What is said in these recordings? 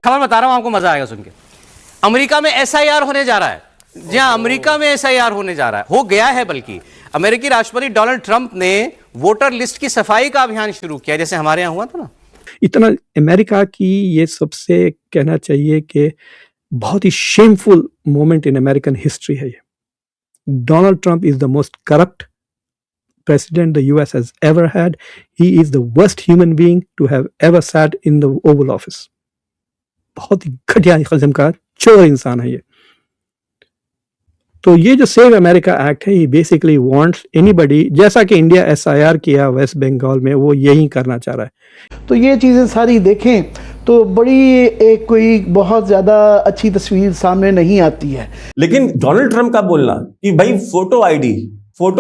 खबर बता रहा हूं आपको, मजा आएगा सुन के। अमेरिका में एसआईआर होने जा रहा है। जी हां, अमेरिका में एसआईआर होने जा रहा है, हो गया है बल्कि। अमेरिकी राष्ट्रपति डोनाल्ड ट्रंप ने वोटर लिस्ट की सफाई का अभियान शुरू किया, जैसे हमारे यहां हुआ था ना। इतना अमेरिका की ये सबसे कहना चाहिए कि बहुत ही shameful moment in American history है ये। Donald Trump is the most corrupt president the US has ever had. He is the worst human being to have ever sat in the Oval Office. बहुत ही घटिया किस्म का चोर इंसान है ये। तो ये जो सेव अमेरिका एक्ट है, ये बेसिकली वांट्स एनीबडी, जैसा कि इंडिया एसआईआर किया वेस्ट बंगाल में, वो यही करना चाह रहा है। तो ये चीज़ें सारी देखें तो बड़ी एक कोई बहुत ज़्यादा अच्छी तस्वीर सामने नहीं आती है। लेकिन डोनाल्ड ट्रंप का बोलना कि भाई फोटो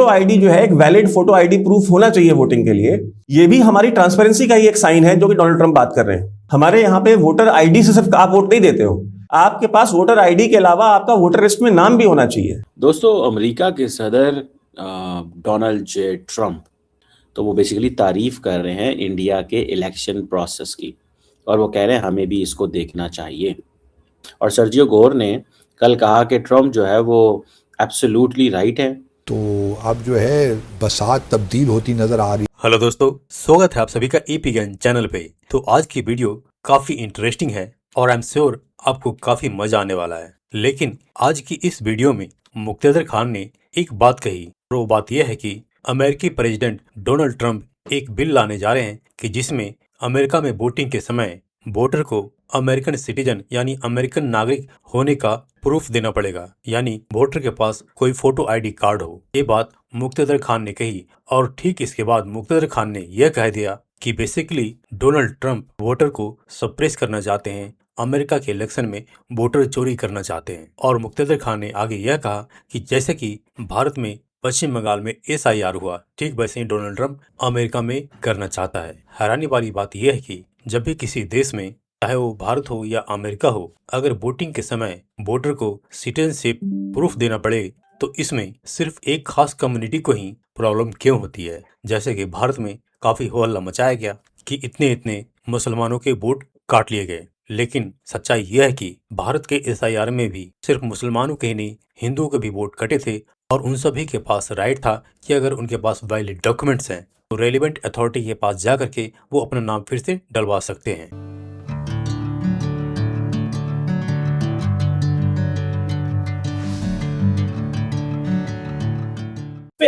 आईडी जो है, एक वैलिड फोटो आईडी प्रूफ होना चाहिए वोटिंग के लिए, ये भी हमारी ट्रांसपेरेंसी का ही एक साइन है जो कि डोनाल्ड ट्रंप बात कर रहे हैं। हमारे यहाँ पे वोटर आईडी से सिर्फ आप वोट नहीं देते हो, आपके पास वोटर आईडी के अलावा आपका वोटर लिस्ट में नाम भी होना चाहिए। दोस्तों, अमेरिका के सदर डोनाल्ड जे ट्रंप, तो वो बेसिकली तारीफ कर रहे हैं इंडिया के इलेक्शन प्रोसेस की, और वो कह रहे हैं हमें भी इसको देखना चाहिए। और सर्जियो गोर ने कल कहा कि ट्रंप जो है वो एब्सोल्युटली राइट है। तो अब जो है बरसात तब्दील होती नजर आ रही। हेलो दोस्तों, स्वागत है आप सभी का एपी ज्ञान चैनल पे। तो आज की वीडियो काफी इंटरेस्टिंग है और आई एम श्योर आपको काफी मजा आने वाला है। लेकिन आज की इस वीडियो में मुक्तेदर खान ने एक बात कही, और वो बात यह है कि अमेरिकी प्रेसिडेंट डोनाल्ड ट्रंप एक बिल लाने जा रहे हैं कि जिसमें अमेरिका में वोटिंग के समय वोटर को अमेरिकन सिटीजन यानी अमेरिकन नागरिक होने का प्रूफ देना पड़ेगा, यानी वोटर के पास कोई फोटो आईडी कार्ड हो। ये बात मुक्तेदर खान ने कही, और ठीक इसके बाद मुक्तेदर खान ने यह कह दिया कि बेसिकली डोनाल्ड ट्रंप वोटर को सप्रेस करना चाहते हैं, अमेरिका के इलेक्शन में वोटर चोरी करना चाहते हैं। और मुक्तेदर खान ने आगे यह कहा कि जैसे कि भारत में पश्चिम बंगाल में एसआईआर हुआ, ठीक वैसे ही डोनाल्ड ट्रंप अमेरिका में करना चाहता है। हैरानी वाली बात यह है कि जब भी किसी देश में, चाहे वो भारत हो या अमेरिका हो, अगर वोटिंग के समय वोटर को सिटीजनशिप प्रूफ देना पड़े तो इसमें सिर्फ एक खास कम्युनिटी को ही प्रॉब्लम क्यों होती है। जैसे कि भारत में काफी हो हल्ला मचाया गया कि इतने मुसलमानों के वोट काट लिए गए, लेकिन सच्चाई यह है कि भारत के एसआईआर में भी सिर्फ मुसलमानों के ही नहीं, हिंदुओं के भी वोट कटे थे, और उन सभी के पास राइट था कि अगर उनके पास वैलिड डॉक्यूमेंट्स हैं तो रेलिवेंट अथॉरिटी के पास जा करके वो अपना नाम फिर से डलवा सकते हैं।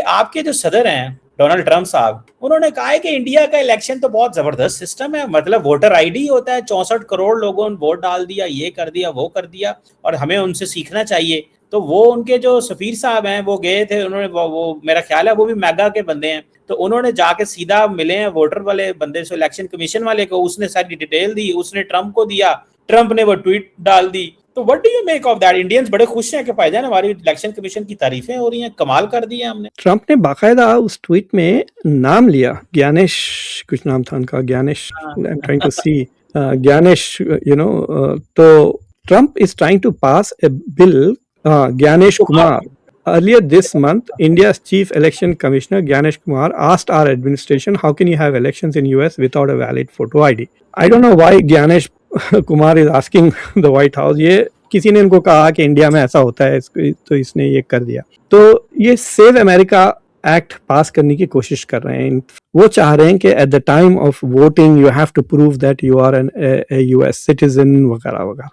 आपके जो सदर हैं डोनाल्ड ट्रंप साहब, उन्होंने कहा है कि इंडिया का इलेक्शन तो बहुत जबरदस्त सिस्टम है, मतलब वोटर आईडी होता है, 64 करोड़ लोगों ने वोट डाल दिया, ये कर दिया वो कर दिया, और हमें उनसे सीखना चाहिए। तो वो उनके जो सफीर साहब हैं वो गए थे, उन्होंने वो मेरा ख्याल है वो भी मैगा के बंदे हैं, तो उन्होंने जाके सीधा मिले हैं वोटर वाले बंदे से, इलेक्शन कमीशन वाले को, उसने सारी डिटेल दी, उसने ट्रंप को दिया, ट्रंप ने वो ट्वीट डाल दी। तो what do you make of that? Indians बड़े खुश हैं कि भाईजान हमारी इलेक्शन कमीशन की तारीफें हो रही हैं, कमाल कर दिया हमने। ट्रंप ने बाकायदा उस ट्वीट में नाम लिया, ज्ञानेश कुछ नाम था उनका, Gyanesh, I am trying to see, Gyanesh, you know. तो Trump is trying to pass a bill, Gyanesh Kumar. Earlier this month, India's Chief Election Commissioner Gyanesh Kumar asked our administration, how can you have elections in US without a valid photo ID? I don't know why Gyanesh Kumar is asking the White House. ये किसी ने इनको कहा कि India में ऐसा होता है, तो इसने ये कर दिया। तो ये सेव अमेरिका एक्ट पास करने की कोशिश कर रहे हैं। वो चाह रहे हैं कि at the time of voting you have to prove that you are an US citizen वगैरह वगैरह।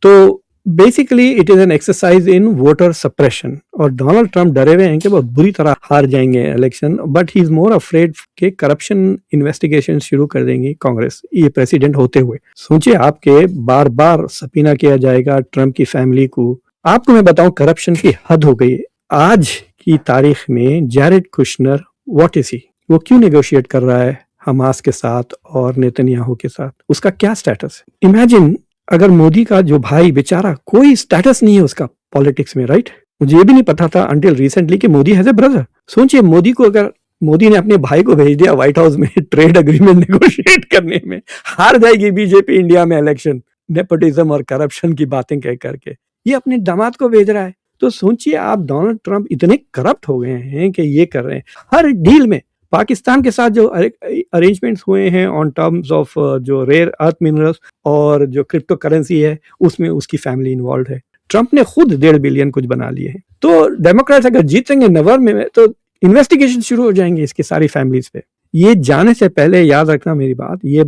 तो basically it is an exercise in voter suppression, और डोनाल्ड ट्रंप डरे हुए हैं कि वो बुरी तरह हार जाएंगे election, but he is more afraid के करप्शन इन्वेस्टिगेशन शुरू कर देंगी कांग्रेस ये प्रेसिडेंट होते हुए। सोचिए आपके बार बार सबीना किया जाएगा ट्रंप की फैमिली को। आपको मैं बताऊं, करप्शन की हद हो गई। आज की तारीख में Jared Kushner, what is he, वो क्यों नेगोशिएट कर रहा है हमास के साथ और नेतन्याहू के साथ? उसका क्या स्टेटस है? इमेजिन अगर मोदी का जो भाई बेचारा, कोई स्टेटस नहीं है उसका पॉलिटिक्स में, राइट? मुझे ये भी नहीं पता था अंटिल रिसेंटली कि मोदी हैज ए ब्रदर। सोचिए मोदी को, अगर मोदी ने अपने भाई को भेज दिया व्हाइट हाउस में ट्रेड एग्रीमेंट नेगोशिएट करने में, हार जाएगी बीजेपी इंडिया में इलेक्शन, नेपोटिज्म और करप्शन की बातें कह करके। ये अपने दामाद को भेज रहा है। तो सोचिए आप, डोनाल्ड ट्रंप इतने करप्ट हो गए हैं कि ये कर रहे हैं, हर डील में पाकिस्तान के साथ जो अरेंजमेंट्स हुए हैं ऑन टर्म्स ऑफ जो रेयर अर्थ मिनरल्स और जो क्रिप्टो करेंसी है, उसमें उसकी फैमिली इन्वॉल्व है। ट्रंप ने खुद 1.5 बिलियन कुछ बना लिए हैं। तो डेमोक्रेट्स अगर जीतेंगे नवंबर में तो इन्वेस्टिगेशन शुरू हो जाएंगे इसकी सारी फैमिलीज पे। ये जाने से पहले याद रखना मेरी बात, ये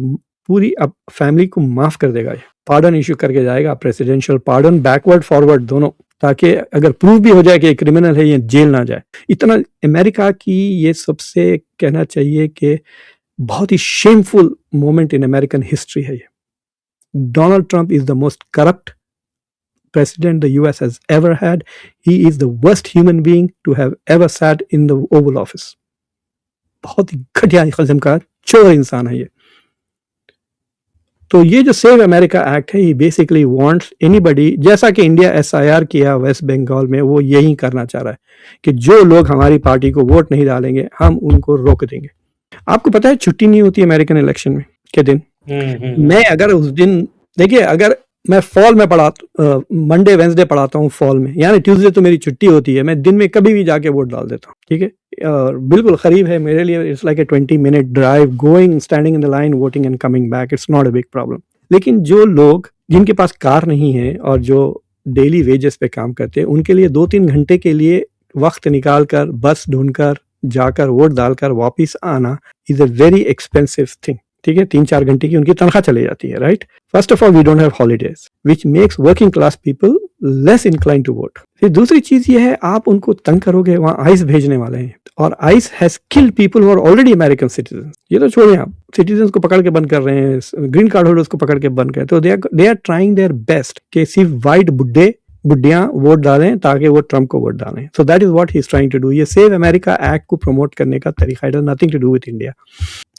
पूरी अब फैमिली को माफ कर देगा, पार्डन इशू करके जाएगा, प्रेसिडेंशियल पार्डन, बैकवर्ड फॉरवर्ड दोनों, ताकि अगर प्रूव भी हो जाए कि क्रिमिनल है, ये जेल ना जाए। इतना अमेरिका की ये सबसे कहना चाहिए कि बहुत ही shameful moment in American history है ये। Donald Trump is the most corrupt president the US has ever had. He is the worst human being to have ever sat in the Oval Office. बहुत ही घटिया किस्म का चोर इंसान है ये। तो ये जो सेव अमेरिका एक्ट है, ये बेसिकली वांट्स एनीबडी, जैसा कि इंडिया SIR किया वेस्ट बंगाल में, वो यही करना चाह रहा है कि जो लोग हमारी पार्टी को वोट नहीं डालेंगे हम उनको रोक देंगे। आपको पता है छुट्टी नहीं होती अमेरिकन इलेक्शन में के दिन। मैं अगर उस दिन, देखिए, अगर मैं फॉल में मंडे वेंसडे पढ़ाता हूँ फॉल में, यानी ट्यूसडे तो मेरी छुट्टी होती है, मैं दिन में कभी भी जाके वोट डाल देता हूँ, ठीक है। बिल्कुल करीब है मेरे लिए, it's like a 20-minute drive, going, standing in the line, voting and coming back, it's not a big problem. लेकिन जो लोग जिनके पास कार नहीं है और जो डेली वेजेस पे काम करते हैं, उनके लिए 2-3 घंटे के लिए वक्त निकाल कर बस ढूंढकर जाकर वोट डालकर वापिस आना is a very expensive thing, ठीक है। 3-4 घंटे की उनकी तनख्वाह चली जाती है, right. First of all we don't have holidays which makes working class people less incline to vote. फिर दूसरी चीज ये है, आप उनको तंग करोगे, वहां आइस भेजने वाले हैं, और ICE has killed people who are already American citizen. ये तो छोड़िए, आप सिटीजन को पकड़ के बंद कर रहे हैं, ग्रीन कार्ड होल्डर्स को पकड़ के बंद कर रहे हैं। तो they are trying their best कि सिर्फ वाइट बुड्ढियां वोट डालें ताकि वो ट्रंप को वोट डालें। So that is what he is trying to do. ये सेव अमेरिका एक्ट को प्रमोट करने का तरीका, it has nothing to do with India.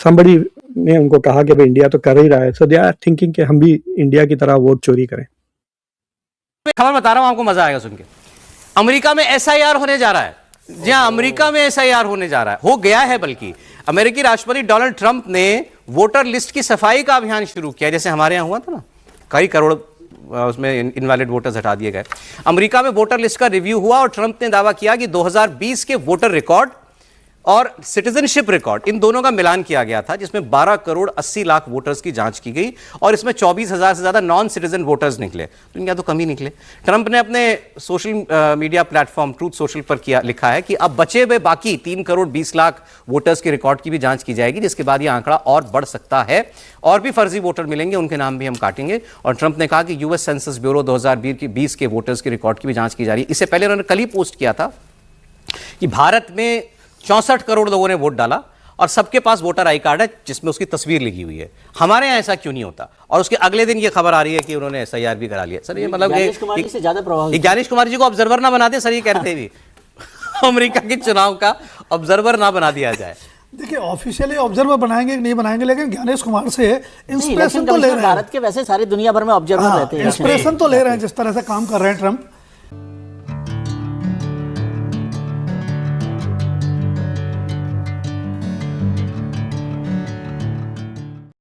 Somebody ने उनको कहा कि भाई इंडिया तो कर ही रहा है, सो दे आर थिंकिंग कि हम भी इंडिया की तरह वोट चोरी करें। खबर बता रहा हूं, आपको मजा आएगा सुन के। अमेरिका में SIR होने जा रहा है। जी हां, अमेरिका में SIR होने जा रहा है, हो गया है बल्कि। अमेरिकी राष्ट्रपति डोनाल्ड ट्रंप ने वोटर लिस्ट की सफाई का अभियान शुरू किया, जैसे हमारे यहां हुआ था ना, कई करोड़ उसमें इनवैलिड वोटर्स हटा दिए गए। अमेरिका में वोटर लिस्ट का रिव्यू हुआ और ट्रंप ने दावा किया कि 2020 के वोटर रिकॉर्ड और सिटीजनशिप रिकॉर्ड, इन दोनों का मिलान किया गया था, जिसमें 12 करोड़ 80 लाख वोटर्स की जांच की गई और इसमें 24,000 से ज्यादा नॉन सिटीजन वोटर्स निकले। तो इनका तो कम ही निकले। ट्रंप ने अपने social media platform truth social पर लिखा है कि अब बचे हुए बाकी 3 करोड़ 20 लाख वोटर्स के रिकॉर्ड की भी जांच की जाएगी, जिसके बाद यह आंकड़ा और बढ़ सकता है और भी फर्जी वोटर मिलेंगे, उनके नाम भी हम काटेंगे। और ट्रंप ने कहा कि US सेंसस ब्यूरो 2020 के वोटर्स के रिकॉर्ड की भी जांच की जा रही है। इससे पहले उन्होंने कल ही पोस्ट किया था कि भारत में 64 करोड़ लोगों ने वोट डाला और सबके पास वोटर आई कार्ड है जिसमें उसकी तस्वीर लिखी हुई है। हमारे यहाँ ऐसा क्यों नहीं होता? और उसके अगले दिन ये खबर आ रही है कि उन्होंने SIR भी करा लिया। सर ये मतलब ज्ञानेश कुमार जी से ज्यादा प्रभावित, ज्ञानेश कुमार जी को ऑब्जर्वर ना बना दे सर, ये कहते भी अमेरिका के चुनाव का ऑब्जर्वर ना बना दिया जाए। देखिए ऑफिशियली ऑब्जर्वर बनाएंगे कि नहीं बनाएंगे, लेकिन ज्ञानेश कुमार से इंस्पिरेशन तो ले रहे हैं। भारत के वैसे सारी दुनिया भर में ऑब्जर्वर रहते हैं, इंस्पिरेशन तो ले रहे हैं जिस तरह से काम कर रहे हैं ट्रंप।